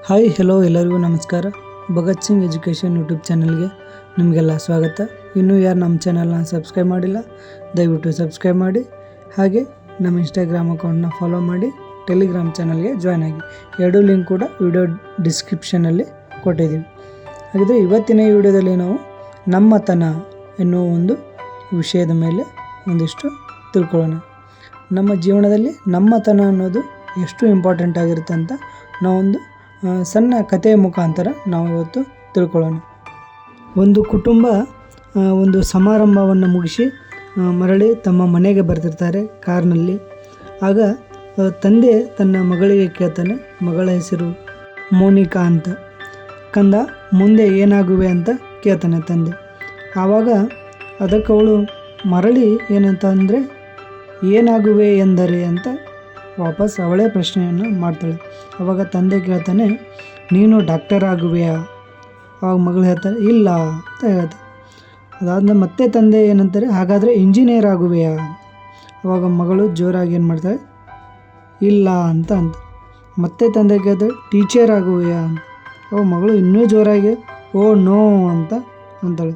Hi hello ಎಲ್ಲರಿಗೂ ನಮಸ್ಕಾರ. Bhagat Singh education YouTube ಚಾನಲ್ಗೆ ನಿಮಗೆಲ್ಲ ಸ್ವಾಗತ. ಇನ್ನೂ ಯಾರು ನಮ್ಮ ಚಾನಲ್ನ ಸಬ್ಸ್ಕ್ರೈಬ್ ಮಾಡಿಲ್ಲ ದಯವಿಟ್ಟು ಸಬ್ಸ್ಕ್ರೈಬ್ ಮಾಡಿ, ಹಾಗೆ ನಮ್ಮ ಇನ್ಸ್ಟಾಗ್ರಾಮ್ ಅಕೌಂಟ್ನ ಫಾಲೋ ಮಾಡಿ, ಟೆಲಿಗ್ರಾಮ್ ಚಾನಲ್ಗೆ ಜಾಯ್ನ್ ಆಗಿ. ಎರಡೂ ಲಿಂಕ್ ಕೂಡ ವಿಡಿಯೋ ಡಿಸ್ಕ್ರಿಪ್ಷನಲ್ಲಿ ಕೊಟ್ಟಿದ್ದೀವಿ. ಹಾಗಿದ್ರೆ ಇವತ್ತಿನ ಈ ವಿಡಿಯೋದಲ್ಲಿ ನಾವು ನಮ್ಮತನ ಎನ್ನುವ ಒಂದು ವಿಷಯದ ಮೇಲೆ ಒಂದಿಷ್ಟು ತಿಳ್ಕೊಳ್ಳೋಣ. ನಮ್ಮ ಜೀವನದಲ್ಲಿ ನಮ್ಮತನ ಅನ್ನೋದು ಎಷ್ಟು ಇಂಪಾರ್ಟೆಂಟ್ ಆಗಿರುತ್ತೆ ಅಂತ ನಾವೊಂದು ಸಣ್ಣ ಕಥೆಯ ಮುಖಾಂತರ ನಾವು ಇವತ್ತು ತಿಳ್ಕೊಳ್ಳೋಣ. ಒಂದು ಕುಟುಂಬ ಒಂದು ಸಮಾರಂಭವನ್ನು ಮುಗಿಸಿ ಮರಳಿ ತಮ್ಮ ಮನೆಗೆ ಬರ್ತಿರ್ತಾರೆ ಕಾರ್ನಲ್ಲಿ. ಆಗ ತಂದೆ ತನ್ನ ಮಗಳಿಗೆ ಕೇಳ್ತಾನೆ, ಮಗಳ ಹೆಸರು ಮೋನಿಕಾ ಅಂತ. ಕಂದ, ಮುಂದೆ ಏನಾಗುವೆ ಅಂತ ಕೇಳ್ತಾನೆ ತಂದೆ. ಆವಾಗ ಅದಕ್ಕೆ ಅವಳು ಮರಳಿ ಏನಂತ ಅಂದರೆ ಏನಾಗುವೆ ಎಂದರೆ ಅಂತ ವಾಪಸ್ ಅವಳೇ ಪ್ರಶ್ನೆಯನ್ನು ಮಾಡ್ತಾಳೆ. ಆವಾಗ ತಂದೆ ಕೇಳ್ತಾನೆ, ನೀನು ಡಾಕ್ಟರ್ ಆಗುವೆಯಾ? ಆವಾಗ ಮಗಳು ಹೇಳ್ತಾರೆ, ಇಲ್ಲ ಅಂತ ಹೇಳ್ತಾರೆ. ಅದಾದ್ಮೇಲೆ ಮತ್ತೆ ತಂದೆ ಏನಂತಾರೆ, ಹಾಗಾದರೆ ಇಂಜಿನಿಯರ್ ಆಗುವೆಯಾ? ಆವಾಗ ಮಗಳು ಜೋರಾಗಿ ಏನು ಮಾಡ್ತಾಳೆ, ಇಲ್ಲ ಅಂತ ಮತ್ತೆ ತಂದೆ ಕೇಳ್ತಾರೆ, ಟೀಚರ್ ಆಗುವೆಯಾ? ಅವಾಗ ಮಗಳು ಇನ್ನೂ ಜೋರಾಗಿ ಓ ನೋ ಅಂತ ಅಂತಾಳೆ.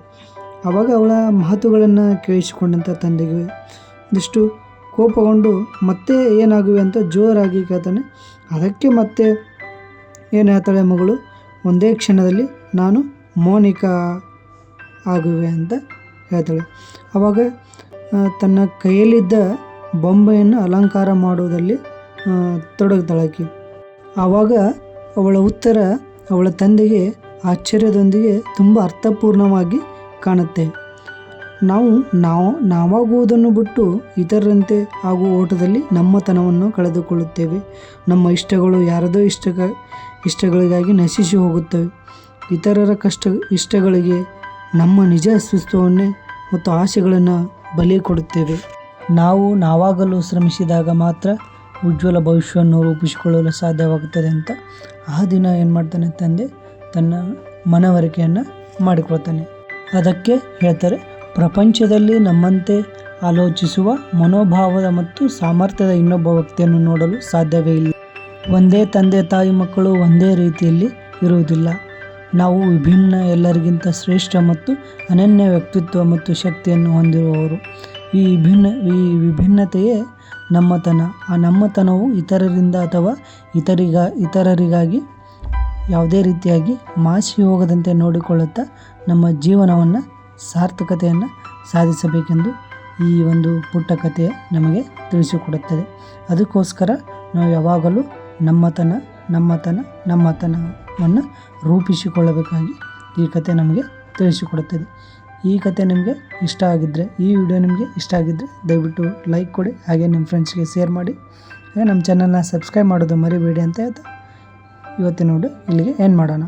ಆವಾಗ ಅವಳ ಮಾತುಗಳನ್ನು ಕೇಳಿಸಿಕೊಂಡಂಥ ತಂದೆಗೆ ಒಂದಿಷ್ಟು ಕೋಪಗೊಂಡು ಮತ್ತೆ ಏನಾಗುವೆ ಅಂತ ಜೋರಾಗಿ ಕೇಳ್ತಾನೆ. ಅದಕ್ಕೆ ಮತ್ತೆ ಏನು ಹೇಳ್ತಾಳೆ ಮಗಳು, ಒಂದೇ ಕ್ಷಣದಲ್ಲಿ ನಾನು ಮೋನಿಕಾ ಆಗುವೆ ಅಂತ ಹೇಳ್ತಾಳೆ. ಆವಾಗ ತನ್ನ ಕೈಯಲ್ಲಿದ್ದ ಬೊಂಬೆಯನ್ನು ಅಲಂಕಾರ ಮಾಡುವುದರಲ್ಲಿ ತೊಡಗ್ತಾಳೆ ಆಕೆ. ಆವಾಗ ಅವಳ ಉತ್ತರ ಅವಳ ತಂದೆಗೆ ಆಶ್ಚರ್ಯದೊಂದಿಗೆ ತುಂಬ ಅರ್ಥಪೂರ್ಣವಾಗಿ ಕಾಣುತ್ತೆ. ನಾವಾಗುವುದನ್ನು ಬಿಟ್ಟು ಇತರರಂತೆ ಆಗುವ ಓಟದಲ್ಲಿ ನಮ್ಮತನವನ್ನು ಕಳೆದುಕೊಳ್ಳುತ್ತೇವೆ. ನಮ್ಮ ಇಷ್ಟಗಳು ಯಾರದೋ ಇಷ್ಟಗಳಿಗಾಗಿ ನಶಿಸಿ ಹೋಗುತ್ತವೆ. ಇತರರ ಇಷ್ಟಗಳಿಗೆ ನಮ್ಮ ನಿಜ ಅಸ್ತಿತ್ವವನ್ನೇ ಮತ್ತು ಆಸೆಗಳನ್ನು ಬಲಿ ಕೊಡುತ್ತೇವೆ. ನಾವಾಗಲು ಶ್ರಮಿಸಿದಾಗ ಮಾತ್ರ ಉಜ್ವಲ ಭವಿಷ್ಯವನ್ನು ರೂಪಿಸಿಕೊಳ್ಳಲು ಸಾಧ್ಯವಾಗುತ್ತದೆ ಅಂತ ಆ ದಿನ ಏನು ಮಾಡ್ತಾನೆ ತಂದೆ, ತನ್ನ ಮನವರಿಕೆಯನ್ನು ಮಾಡಿಕೊಳ್ತಾನೆ. ಅದಕ್ಕೆ ಹೇಳ್ತಾರೆ, ಪ್ರಪಂಚದಲ್ಲಿ ನಮ್ಮಂತೆ ಆಲೋಚಿಸುವ ಮನೋಭಾವದ ಮತ್ತು ಸಾಮರ್ಥ್ಯದ ಇನ್ನೊಬ್ಬ ವ್ಯಕ್ತಿಯನ್ನು ನೋಡಲು ಸಾಧ್ಯವೇ ಇಲ್ಲ. ಒಂದೇ ತಂದೆ ತಾಯಿ ಮಕ್ಕಳು ಒಂದೇ ರೀತಿಯಲ್ಲಿ ಇರುವುದಿಲ್ಲ. ನಾವು ವಿಭಿನ್ನ, ಎಲ್ಲರಿಗಿಂತ ಶ್ರೇಷ್ಠ ಮತ್ತು ಅನನ್ಯ ವ್ಯಕ್ತಿತ್ವ ಮತ್ತು ಶಕ್ತಿಯನ್ನು ಹೊಂದಿರುವವರು. ಈ ವಿಭಿನ್ನತೆಯೇ ನಮ್ಮತನ. ಆ ನಮ್ಮತನವು ಇತರರಿಂದ ಅಥವಾ ಇತರರಿಗಾಗಿ ಯಾವುದೇ ರೀತಿಯಾಗಿ ಮಾಸಿ ಹೋಗದಂತೆ ನೋಡಿಕೊಳ್ಳುತ್ತಾ ನಮ್ಮ ಜೀವನವನ್ನು ಸಾರ್ಥಕತೆಯನ್ನು ಸಾಧಿಸಬೇಕೆಂದು ಈ ಒಂದು ಪುಟ್ಟ ಕಥೆ ನಮಗೆ ತಿಳಿಸಿಕೊಡುತ್ತದೆ. ಅದಕ್ಕೋಸ್ಕರ ನಾವು ಯಾವಾಗಲೂ ನಮ್ಮತನವನ್ನು ರೂಪಿಸಿಕೊಳ್ಳಬೇಕಾಗಿ ಈ ಕಥೆ ನಮಗೆ ತಿಳಿಸಿಕೊಡುತ್ತದೆ. ಈ ಕಥೆ ನಿಮಗೆ ಇಷ್ಟ ಆಗಿದ್ದರೆ, ಈ ವಿಡಿಯೋ ನಿಮಗೆ ಇಷ್ಟ ಆಗಿದ್ದರೆ ದಯವಿಟ್ಟು ಲೈಕ್ ಕೊಡಿ, ಹಾಗೆ ನಿಮ್ಮ ಫ್ರೆಂಡ್ಸ್ಗೆ ಶೇರ್ ಮಾಡಿ, ಹಾಗೆ ನಮ್ಮ ಚಾನಲ್ನ ಸಬ್ಸ್ಕ್ರೈಬ್ ಮಾಡೋದು ಮರಿಬೇಡಿ ಅಂತ ಹೇಳ್ತಾ ಇವತ್ತಿನ ವಿಡಿಯೋ ಇಲ್ಲಿಗೆ ಎಂಡ್ ಮಾಡೋಣ.